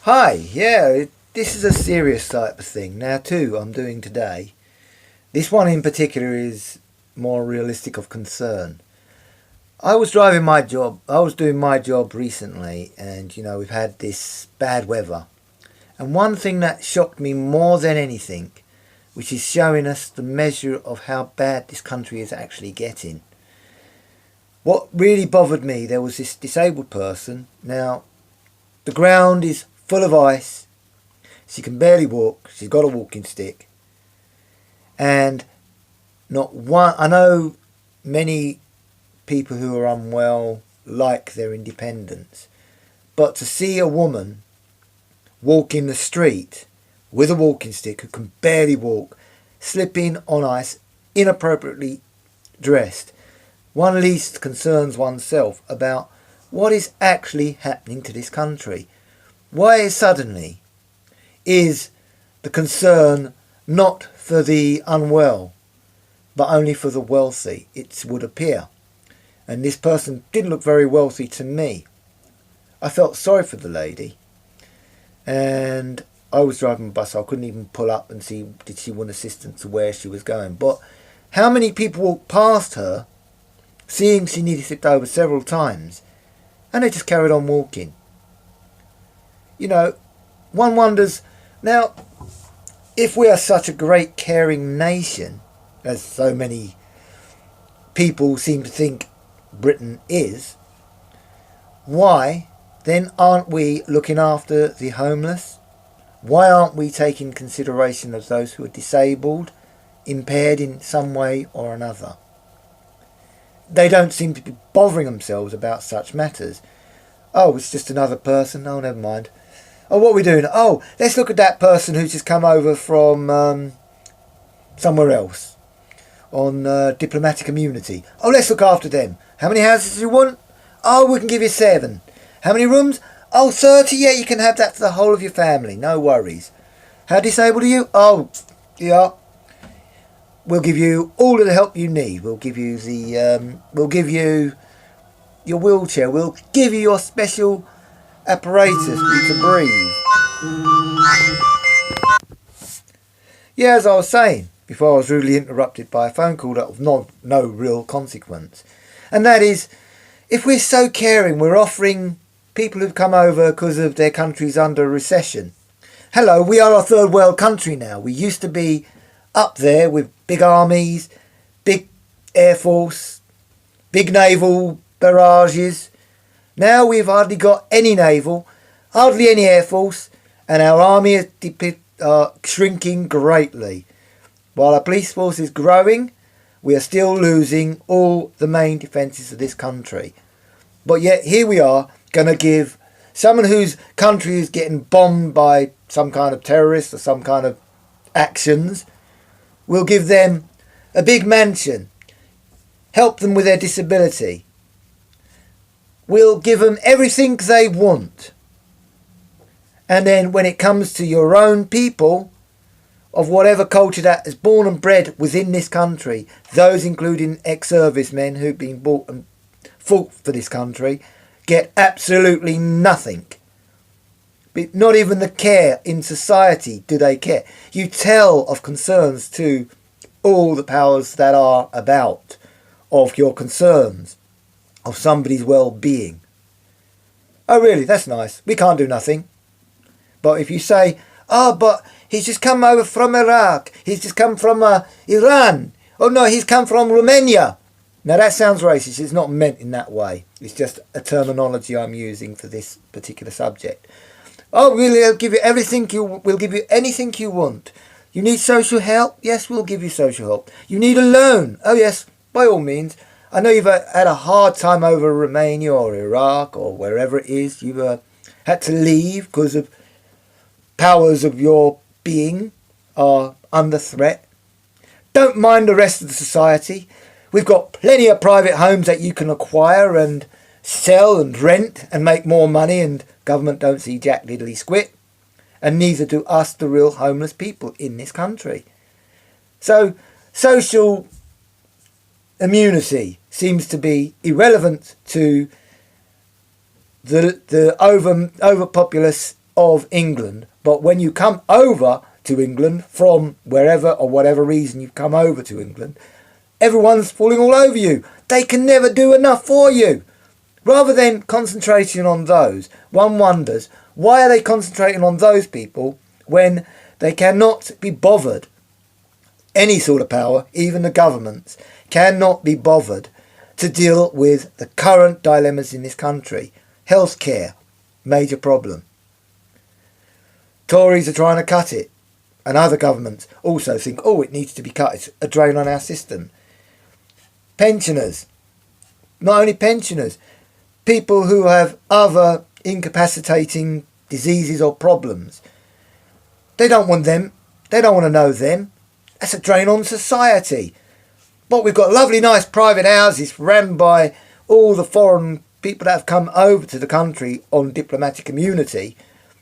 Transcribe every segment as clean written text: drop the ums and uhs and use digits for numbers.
Hi, yeah, this is a serious type of thing. Now, too, I'm doing today. This one in particular is more realistic of concern. I was driving my job, I was doing my job recently, and we've had this bad weather. And one thing that shocked me more than anything, which is showing us the measure of how bad this country is actually getting. What really bothered me, there was this disabled person. Now, the ground is full of ice. She can barely walk. She's got a walking stick. And not one, I know many people who are unwell like their independence. But to see a woman walk in the street with a walking stick who can barely walk, slipping on ice, inappropriately dressed, one least concerns oneself about what is actually happening to this country. Why suddenly is the concern not for the unwell, but only for the wealthy, it would appear. And this person didn't look very wealthy to me. I felt sorry for the lady. And I was driving a bus, so I couldn't even pull up and see did she want assistance to where she was going. But how many people walked past her, seeing she nearly slipped over several times, and they just carried on walking. One wonders, now, if we are such a great caring nation, as so many people seem to think Britain is, why then aren't we looking after the homeless? Why aren't we taking consideration of those who are disabled, impaired in some way or another? They don't seem to be bothering themselves about such matters. Oh, it's just another person. Oh, never mind. Oh, what are we doing? Oh, let's look at that person who's just come over from somewhere else on diplomatic immunity. Oh, let's look after them. How many houses do you want? Oh, we can give you 7. How many rooms? Oh, 30. Yeah, you can have that for the whole of your family. No worries. How disabled are you? Oh, yeah. We'll give you all of the help you need. We'll give you we'll give you your wheelchair. We'll give you your special apparatus for you to breathe. Yeah, as I was saying before I was rudely interrupted by a phone call that of no real consequence. And that is, if we're so caring, we're offering people who've come over because of their country's under recession. Hello, we are a third world country now. We used to be up there with big armies, big air force, big naval barrages. Now we've hardly got any naval, hardly any air force, and our army is shrinking greatly. While our police force is growing, we are still losing all the main defences of this country. But yet here we are, going to give someone whose country is getting bombed by some kind of terrorist or some kind of actions, we'll give them a big mansion, help them with their disability. We'll give them everything they want. And then when it comes to your own people, of whatever culture that is born and bred within this country, those including ex-servicemen who've been bought and fought for this country, get absolutely nothing. But not even the care in society do they care. You tell of concerns to all the powers that are about, of your concerns, of somebody's well-being. Oh really, that's nice. We can't do nothing. But if you say, oh, but he's just come over from Iraq, he's just come from Iran, oh no, he's come from Romania. Now that sounds racist. It's not meant in that way. It's just a terminology I'm using for this particular subject. Oh, we'll give you everything we'll give you anything you want. You need social help? Yes, we'll give you social help. You need a loan? Oh yes, by all means. I know you've had a hard time over Romania or Iraq or wherever it is. You've had to leave because of powers of your being are under threat. Don't mind the rest of the society. We've got plenty of private homes that you can acquire and sell and rent and make more money, and government don't see jack diddly squit. And neither do us, the real homeless people in this country. So social immunity seems to be irrelevant to the overpopulous of England, but when you come over to England from wherever or whatever reason you've come over to England, everyone's falling all over you. They can never do enough for you. Rather than concentrating on those, one wonders, why are they concentrating on those people when they cannot be bothered? Any sort of power, even the governments, cannot be bothered to deal with the current dilemmas in this country. Healthcare, major problem. Tories are trying to cut it, and other governments also think, oh, it needs to be cut, it's a drain on our system. Pensioners, not only pensioners, people who have other incapacitating diseases or problems. They don't want them. They don't want to know them. That's a drain on society. But we've got lovely, nice private houses run by all the foreign people that have come over to the country on diplomatic immunity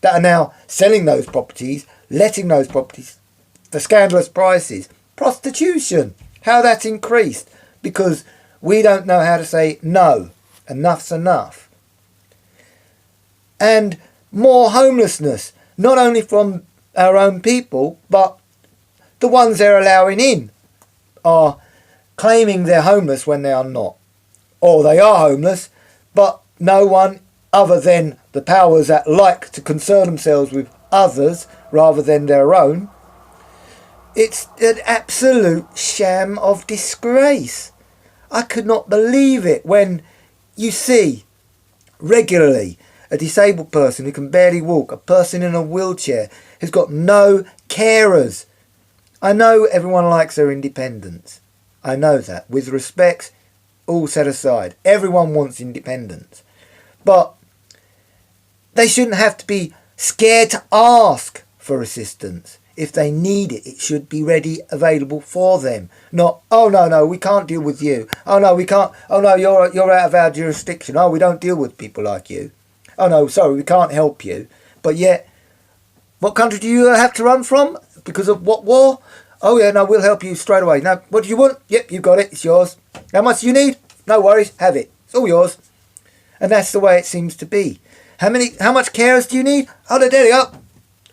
that are now selling those properties, letting those properties for scandalous prices. Prostitution, how that's increased because we don't know how to say no. Enough's enough. And more homelessness, not only from our own people, but the ones they're allowing in are claiming they're homeless when they are not. Or they are homeless, but no one other than the powers that like to concern themselves with others rather than their own. It's an absolute sham of disgrace. I could not believe it when you see regularly a disabled person who can barely walk, a person in a wheelchair who's got no carers. I know everyone likes their independence. I know that. With respect, all set aside. Everyone wants independence. But they shouldn't have to be scared to ask for assistance. If they need it, it should be ready, available for them. Not, oh no, we can't deal with you. Oh no, we can't. Oh no, you're out of our jurisdiction. Oh, we don't deal with people like you. Oh no, sorry, we can't help you. But yet, what country do you have to run from? Because of what war? Oh yeah, no, we'll help you straight away. Now, what do you want? Yep, you got it. It's yours. How much do you need? No worries, have it. It's all yours. And that's the way it seems to be. How much carers do you need? Oh, there you go.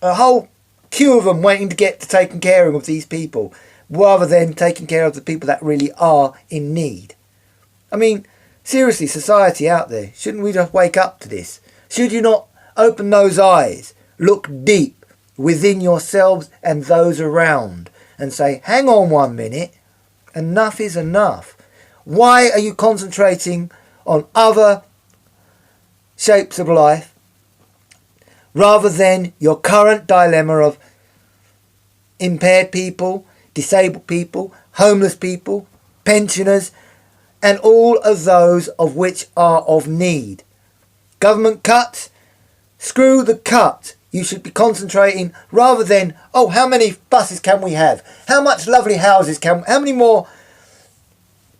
A whole queue of them waiting to get to taking care of these people, rather than taking care of the people that really are in need. I mean, seriously, society out there, shouldn't we just wake up to this? Should you not open those eyes, look deep within yourselves and those around, and say, hang on 1 minute, enough is enough. Why are you concentrating on other shapes of life rather than your current dilemma of impaired people, disabled people, homeless people, pensioners, and all of those of which are of need? Government cuts? Screw the cut. You should be concentrating rather than, oh, how many buses can we have? How much lovely houses how many more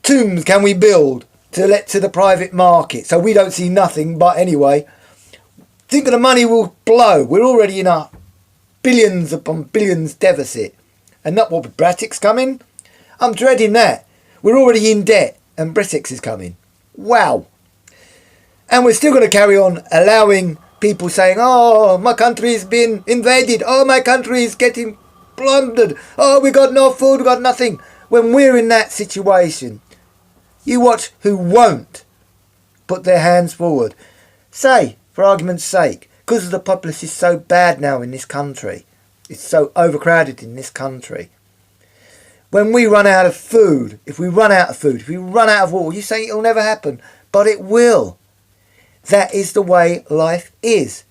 tombs can we build to let to the private market so we don't see nothing but anyway? Think of the money will blow. We're already in a billions upon billions deficit. And not what with Brexit's coming. I'm dreading that. We're already in debt and Brexit is coming. Wow. And we're still going to carry on allowing people saying, oh, my country's been invaded. Oh, my country is getting plundered. Oh, we got no food, we got nothing. When we're in that situation, you watch who won't put their hands forward. Say, for argument's sake, because the populace is so bad now in this country, it's so overcrowded in this country. When we run out of food, if we run out of food, if we run out of water, you say it'll never happen, but it will. That is the way life is.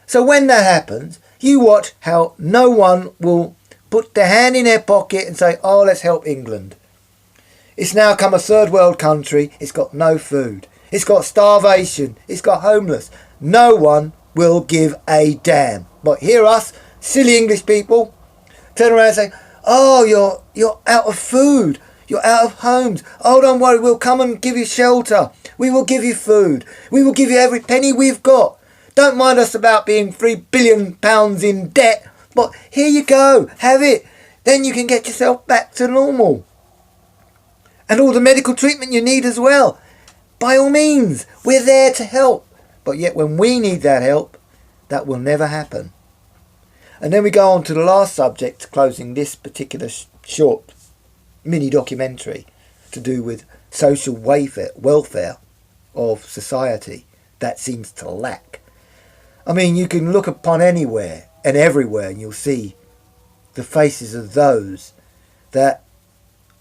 So when that happens, you watch how no one will put their hand in their pocket and say, oh, let's help England. It's now come a third world country. It's got no food. It's got starvation. It's got homeless. No one will give a damn. But hear us, silly English people, turn around and say, oh, you're out of food. You're out of homes. Oh, don't worry, we'll come and give you shelter. We will give you food. We will give you every penny we've got. Don't mind us about being £3 billion in debt. But here you go, have it. Then you can get yourself back to normal. And all the medical treatment you need as well. By all means, we're there to help. But yet when we need that help, That will never happen. And then we go on to the last subject, closing this particular short mini documentary, to do with social welfare of society that seems to lack. I mean, you can look upon anywhere and everywhere and you'll see the faces of those that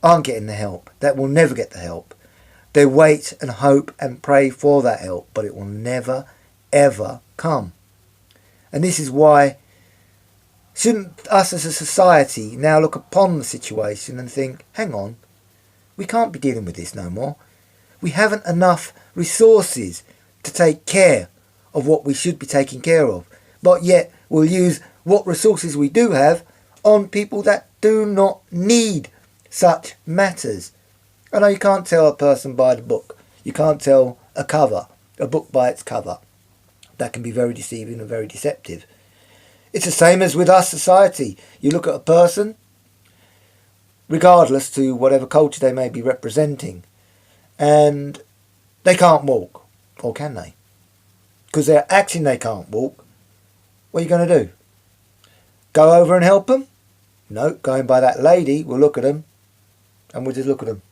aren't getting the help, that will never get the help. They wait and hope and pray for that help, but it will never, ever come. And this is why shouldn't us as a society now look upon the situation and think, hang on, we can't be dealing with this no more. We haven't enough resources to take care of what we should be taking care of. But yet we'll use what resources we do have on people that do not need such matters. I know you can't tell a person by the book. You can't tell a book by its cover. That can be very deceiving and very deceptive. It's the same as with us society. You look at a person, regardless to whatever culture they may be representing, and they can't walk. Or can they? Because they're acting they can't walk. What are you going to do? Go over and help them? No, going by that lady, we'll look at them and we'll just look at them.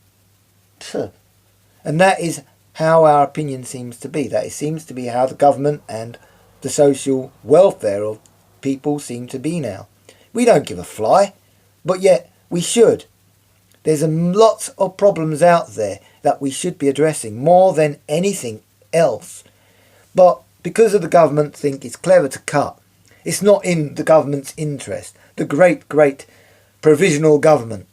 And that is how our opinion seems to be. That seems to be how the government and the social welfare of people seem to be now. We don't give a fly, but yet we should. There's lots of problems out there that we should be addressing more than anything else. But because of the government think it's clever to cut, it's not in the government's interest. The great provisional government,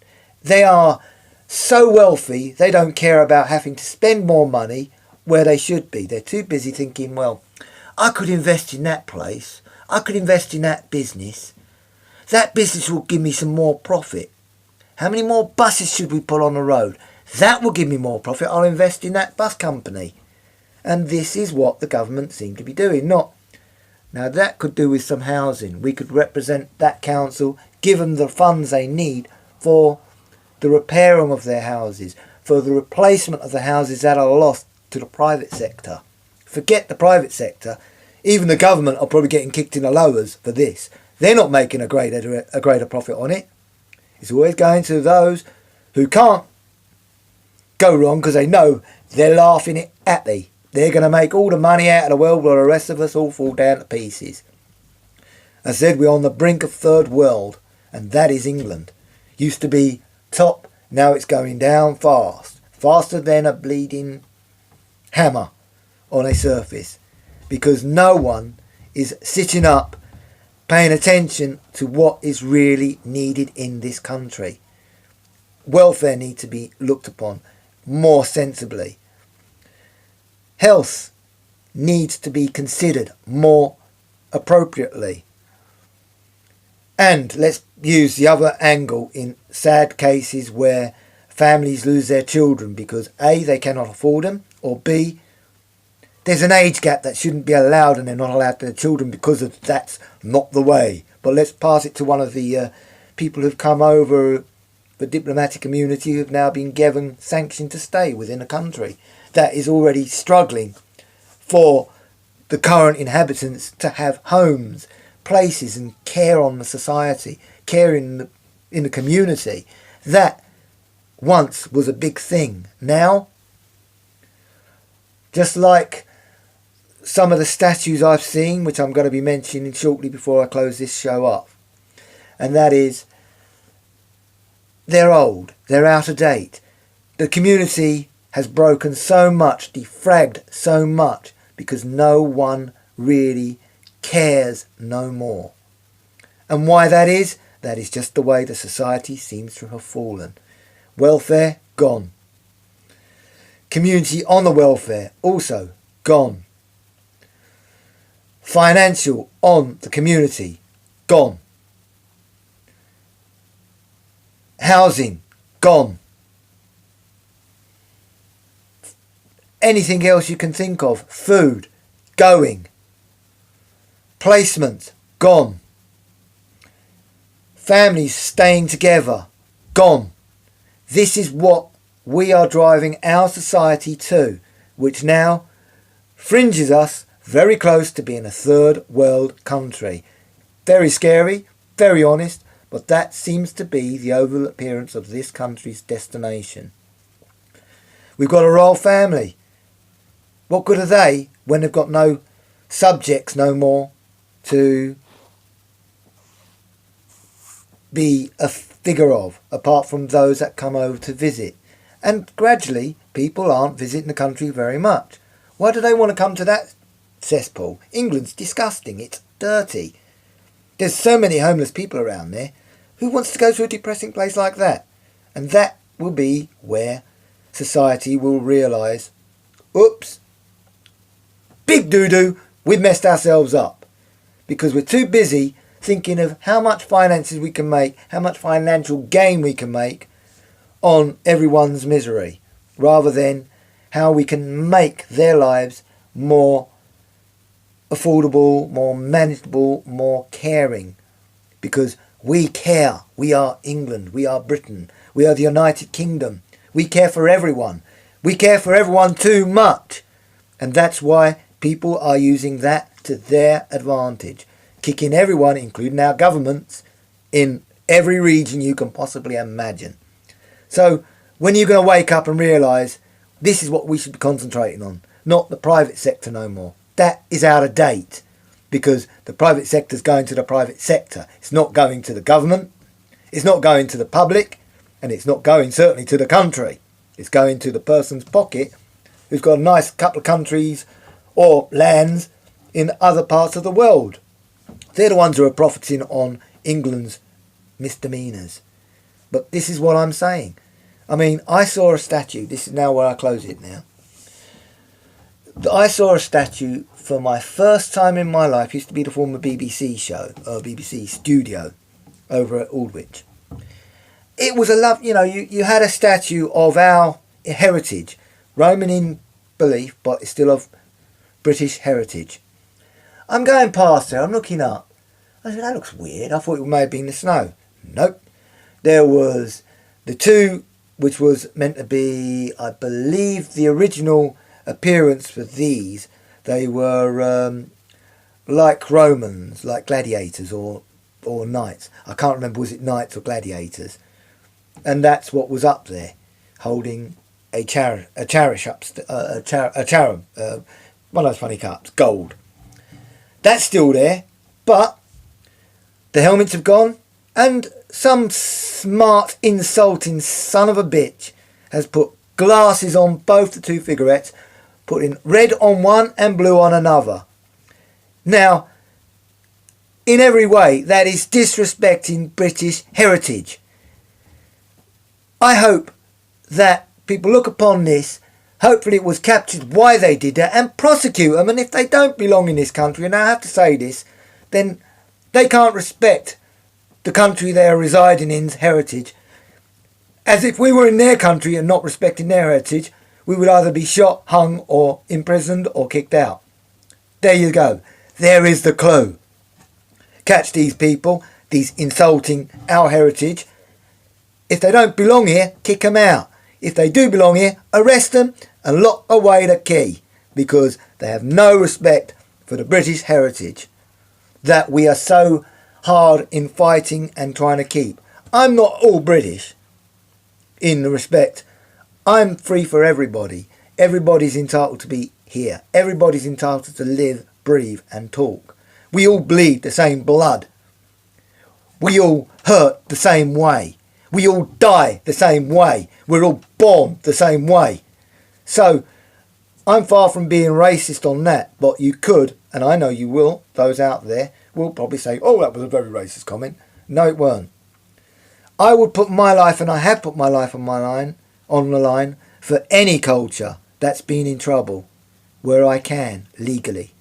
they are so wealthy, they don't care about having to spend more money where they should be. They're too busy thinking, well, I could invest in that place. I could invest in that business. That business will give me some more profit. How many more buses should we put on the road? That will give me more profit. I'll invest in that bus company. And this is what the government seem to be doing. Now that could do with some housing. We could represent that council, give them the funds they need for the repairing of their houses, for the replacement of the houses that are lost to the private sector. Forget the private sector. Even the government are probably getting kicked in the lowers for this. They're not making a greater profit on it. It's always going to those who can't go wrong because they know they're laughing it at thee. They're going to make all the money out of the world while the rest of us all fall down to pieces. I said we're on the brink of third world, and that is England. Used to be top, now it's going down fast. Faster than a bleeding hammer on a surface. Because no one is sitting up paying attention to what is really needed in this country. Welfare needs to be looked upon more sensibly. Health needs to be considered more appropriately. And let's use the other angle in sad cases where families lose their children because A, they cannot afford them, or B, there's an age gap that shouldn't be allowed and they're not allowed their children because of that's not the way. But let's pass it to one of the people who've come over, the diplomatic community, who've now been given sanction to stay within a country that is already struggling for the current inhabitants to have homes, places and care on the society, care in the community. That once was a big thing. Now, just like some of the statues I've seen, which I'm going to be mentioning shortly before I close this show up, and that is, they're old, they're out of date. The community has broken so much, defragged so much, because no one really cares no more. And why that is just the way the society seems to have fallen. Welfare, gone. Community on the welfare, also gone. Financial on the community, gone. Housing, gone. Anything else you can think of, food, going. Placement, gone. Families staying together, gone. This is what we are driving our society to, which now fringes us very close to being a third world country. Very scary, very honest, but that seems to be the overall appearance of this country's destination. We've got a royal family. What good are they when they've got no subjects no more to be a figure of, apart from those that come over to visit? And gradually, people aren't visiting the country very much. Why do they want to come to that cesspool? England's disgusting. It's dirty. There's so many homeless people around there. Who wants to go to a depressing place like that? And that will be where society will realise, oops, big doo-doo, we've messed ourselves up. Because we're too busy thinking of how much finances we can make, how much financial gain we can make on everyone's misery, rather than how we can make their lives more affordable, more manageable, more caring. Because we care. We are England. We are Britain. We are the United Kingdom. We care for everyone. We care for everyone too much. And that's why people are using that to their advantage. Kicking everyone, including our governments, in every region you can possibly imagine. So when you're going to wake up and realise this is what we should be concentrating on, not the private sector no more. That is out of date, because the private sector is going to the private sector. It's not going to the government, it's not going to the public, and it's not going certainly to the country. It's going to the person's pocket who's got a nice couple of countries or lands in other parts of the world. They're the ones who are profiting on England's misdemeanours. But this is what I'm saying. I mean, I saw a statue. This is now where I close it now. I saw a statue for my first time in my life. It used to be the former BBC show, or BBC studio, over at Aldwych. It was a love, you had a statue of our heritage, Roman in belief, but it's still of British heritage. I'm going past there, I'm looking up. I said, that looks weird. I thought it may have been the snow. Nope. There was the two, which was meant to be, I believe, the original appearance for these. They were like Romans, like gladiators or knights. I can't remember, was it knights or gladiators? And that's what was up there, holding a cherub, one of those funny cups, gold. That's still there, but the helmets have gone, and some smart, insulting son of a bitch has put glasses on both the two figurettes, putting red on one and blue on another. Now, in every way, that is disrespecting British heritage. I hope that people look upon this, hopefully it was captured why they did that, and prosecute them. And if they don't belong in this country, and I have to say this, then they can't respect the country they are residing in's heritage. As if we were in their country and not respecting their heritage, we would either be shot, hung, or imprisoned, or kicked out. There you go. There is the clue. Catch these people, these insulting our heritage. If they don't belong here, kick them out. If they do belong here, arrest them and lock away the key, because they have no respect for the British heritage that we are so hard in fighting and trying to keep. I'm not all British in the respect. I'm free for everybody. Everybody's entitled to be here. Everybody's entitled to live, breathe and talk. We all bleed the same blood. We all hurt the same way. We all die the same way. We're all born the same way. So, I'm far from being racist on that, but you could, and I know you will, those out there, will probably say, oh, that was a very racist comment. No, it weren't. I would put my life, and I have put my life on the line, for any culture that's been in trouble, where I can, legally.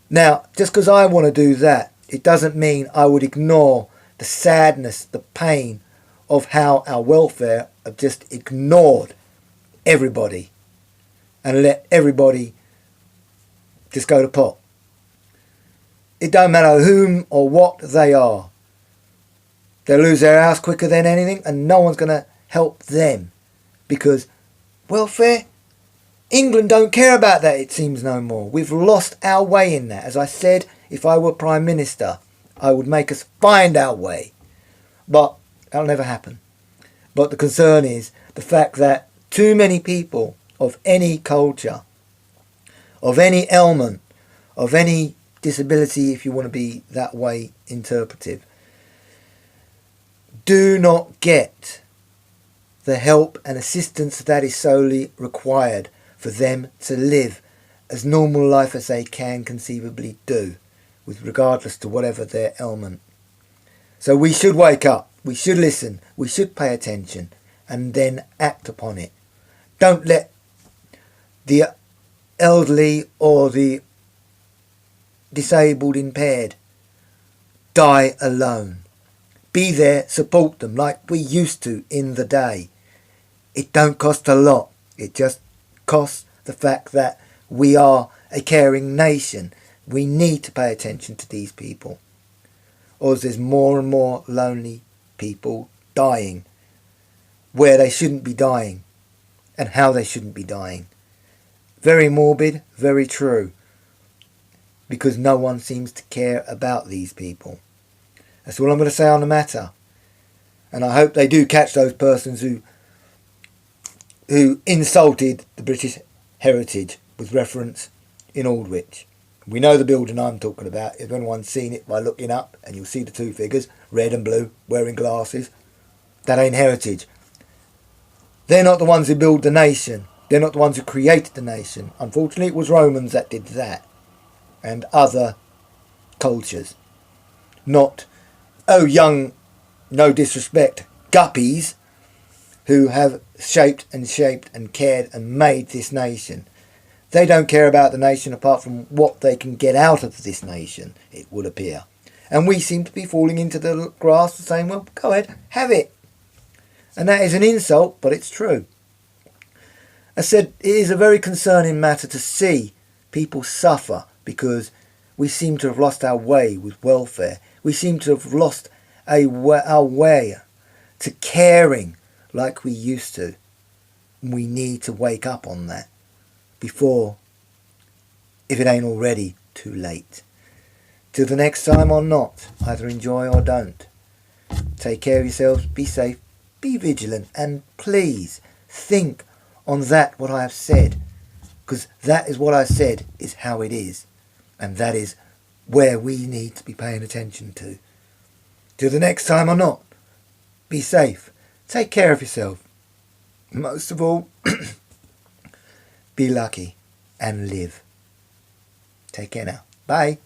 Now, just because I want to do that, it doesn't mean I would ignore the sadness, the pain of how our welfare have just ignored everybody and let everybody just go to pot. It don't matter whom or what they are. They'll lose their house quicker than anything, and no one's going to help them, because welfare, England don't care about that, it seems no more. We've lost our way in that. As I said, if I were Prime Minister, I would make us find our way. But that'll never happen. But the concern is the fact that too many people of any culture, of any ailment, of any disability, if you want to be that way interpretive, do not get the help and assistance that is solely required for them to live as normal life as they can conceivably do, with regardless to whatever their ailment. So we should wake up, we should listen, we should pay attention, and then act upon it. Don't let the elderly or the disabled, impaired die alone. Be there, support them like we used to in the day. It don't cost a lot. It just costs the fact that we are a caring nation. We need to pay attention to these people. Or there's more and more lonely people dying where they shouldn't be dying and how they shouldn't be dying. Very morbid, very true. Because no one seems to care about these people. That's all I'm going to say on the matter. And I hope they do catch those persons who insulted the British heritage with reference in Aldwych. We know the building I'm talking about. If anyone's seen it by looking up, and you'll see the two figures, red and blue, wearing glasses. That ain't heritage. They're not the ones who built the nation. They're not the ones who created the nation. Unfortunately, it was Romans that did that. And other cultures. Not, young, no disrespect, guppies who have shaped and cared and made this nation. They don't care about the nation apart from what they can get out of this nation, it would appear. And we seem to be falling into the grasp of saying, well, go ahead, have it. And that is an insult, but it's true. I said, it is a very concerning matter to see people suffer because we seem to have lost our way with welfare. We seem to have lost our way to caring like we used to. We need to wake up on that before, if it ain't already, too late. Till the next time or not, either enjoy or don't. Take care of yourselves, be safe, be vigilant, and please think on that what I have said, because that is what I said is how it is, and that is where we need to be paying attention to. Till the next time or not, be safe, take care of yourself. Most of all, be lucky and live. Take care now. Bye.